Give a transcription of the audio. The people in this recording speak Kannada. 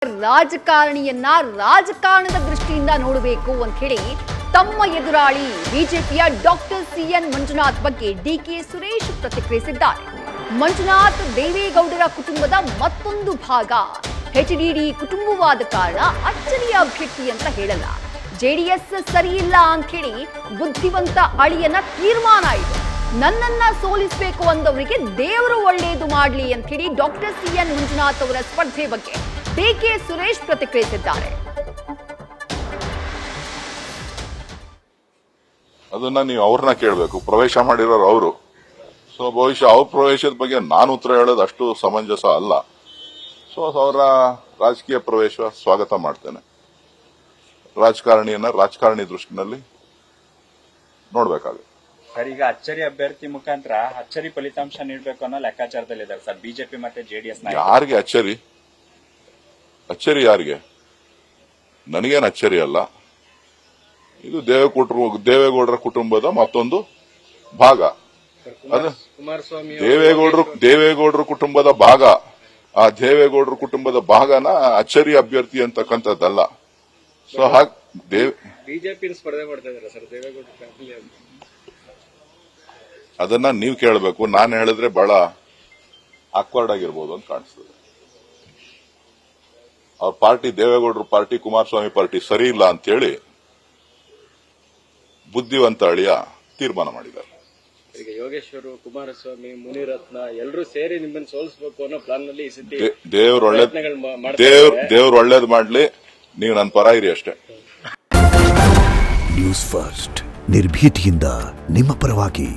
ರಾಜಕಾರಣಿಯನ್ನ ರಾಜಕಾರಣದ ದೃಷ್ಟಿಯಿಂದ ನೋಡಬೇಕು ಅಂತ ಹೇಳಿ ತಮ್ಮ ಎದುರಾಳಿ ಬಿಜೆಪಿಯ ಡಾಕ್ಟರ್ ಸಿಎನ್ ಮಂಜುನಾಥ್ ಬಗ್ಗೆ ಡಿಕೆ ಸುರೇಶ್ ಪ್ರತಿಕ್ರಿಯಿಸಿದ್ದಾರೆ. ಮಂಜುನಾಥ್ ದೇವೇಗೌಡರ ಕುಟುಂಬದ ಮತ್ತೊಂದು ಭಾಗ. ಎಚ್ಡಿಡಿ ಕುಟುಂಬವಾದ ಕಾರಣ ಅಚ್ಚರಿಯ ಅಭ್ಯರ್ಥಿ ಅಂತ ಹೇಳಲ್ಲ. ಜೆಡಿಎಸ್ ಸರಿಯಿಲ್ಲ ಅಂತ ಹೇಳಿ ಬುದ್ಧಿವಂತ ಅಳಿಯನ ತೀರ್ಮಾನ ಇದೆ. ನನ್ನನ್ನ ಸೋಲಿಸಬೇಕು ಅಂದವರಿಗೆ ದೇವರು ಒಳ್ಳೆಯದು ಮಾಡಲಿ ಅಂತ ಹೇಳಿ ಡಾಕ್ಟರ್ ಸಿಎನ್ ಮಂಜುನಾಥ್ ಅವರ ಸ್ಪರ್ಧೆ ಬಗ್ಗೆ ಡಿಕೆ ಸುರೇಶ್ ಪ್ರತಿಕ್ರಿಯಿಸಿದ್ದಾರೆ. ಅದನ್ನ ನೀವು ಅವ್ರನ್ನ ಕೇಳಬೇಕು. ಪ್ರವೇಶ ಮಾಡಿರೋರು ಅವರು. ಸೊ ಬಹುಶಃ ಅವ್ರ ಪ್ರವೇಶದ ಬಗ್ಗೆ ನಾನು ಉತ್ತರ ಹೇಳೋದು ಅಷ್ಟು ಸಮಂಜಸ ಅಲ್ಲ. ಸೊ ಅವರ ರಾಜಕೀಯ ಪ್ರವೇಶ ಸ್ವಾಗತ ಮಾಡ್ತೇನೆ. ರಾಜಕಾರಣಿಯನ್ನ ರಾಜಕಾರಣಿ ದೃಷ್ಟಿನಲ್ಲಿ ನೋಡ್ಬೇಕಾಗುತ್ತೆ. ಸರ್, ಈಗ ಅಚ್ಚರಿ ಅಭ್ಯರ್ಥಿ ಮುಖಾಂತರ ಅಚ್ಚರಿ ಫಲಿತಾಂಶ ನೀಡಬೇಕು ಅನ್ನೋ ಲೆಕ್ಕಾಚಾರದಲ್ಲಿದ್ದಾರೆ ಸರ್ ಬಿಜೆಪಿ ಮತ್ತೆ ಜೆಡಿಎಸ್. ಯಾರಿಗೆ ಅಚ್ಚರಿ? ಅಚ್ಚರಿ ಯಾರಿಗೆ? ನನಗೇನು ಅಚ್ಚರಿ ಅಲ್ಲ. ಇದು ದೇವೇಗೌಡರ ಕುಟುಂಬದ ಮತ್ತೊಂದು ಭಾಗ. ದೇವೇಗೌಡರ ಕುಟುಂಬದ ಭಾಗ. ಆ ದೇವೇಗೌಡರ ಕುಟುಂಬದ ಭಾಗನ ಅಚ್ಚರಿ ಅಭ್ಯರ್ಥಿ ಅಂತಕ್ಕಂಥದ್ದಲ್ಲ. ಸೊ ಹಾಗೆ ಬಿಜೆಪಿ ಸ್ಪರ್ಧೆ ಮಾಡ್ತಾ ಇದ್ದಾರೆ ಸರ್ ದೇವೇಗೌಡ ಫ್ಯಾಮಿಲಿ ಅಂತ. ಅದನ್ನ ನೀವು ಕೇಳಬೇಕು. ನಾನು ಹೇಳಿದ್ರೆ ಬಹಳ ಆಕ್ವರ್ಡ್ ಆಗಿರ್ಬೋದು ಅಂತ ಕಾಣಿಸ್ತದೆ. ಅವ್ರ ಪಾರ್ಟಿ, ದೇವೇಗೌಡರ ಪಾರ್ಟಿ, ಕುಮಾರಸ್ವಾಮಿ ಪಾರ್ಟಿ ಸರಿ ಇಲ್ಲ ಅಂತೇಳಿ ಬುದ್ಧಿವಂತ ಅಳಿಯ ತೀರ್ಮಾನ ಮಾಡಿದ್ದಾರೆ. ಈಗ ಯೋಗೇಶ್ವರ್, ಕುಮಾರಸ್ವಾಮಿ, ಮುನಿರತ್ನ ಎಲ್ಲರೂ ಸೇರಿ ನಿಮ್ಮನ್ನು ಸೋಲಿಸಬೇಕು ಅನ್ನೋ ಪ್ಲಾನ್ ನಲ್ಲಿ ಈ ಸತಿ ದೇವ್ರು ಒಳ್ಳೇದು ಮಾಡ್ಲಿ. ನೀವು ನನ್ನ ಪರ ಇರಿ ಅಷ್ಟೇ. ನ್ಯೂಸ್ ಫಸ್ಟ್ ನಿರ್ಭೀತಿಯಿಂದ ನಿಮ್ಮ ಪರವಾಗಿ.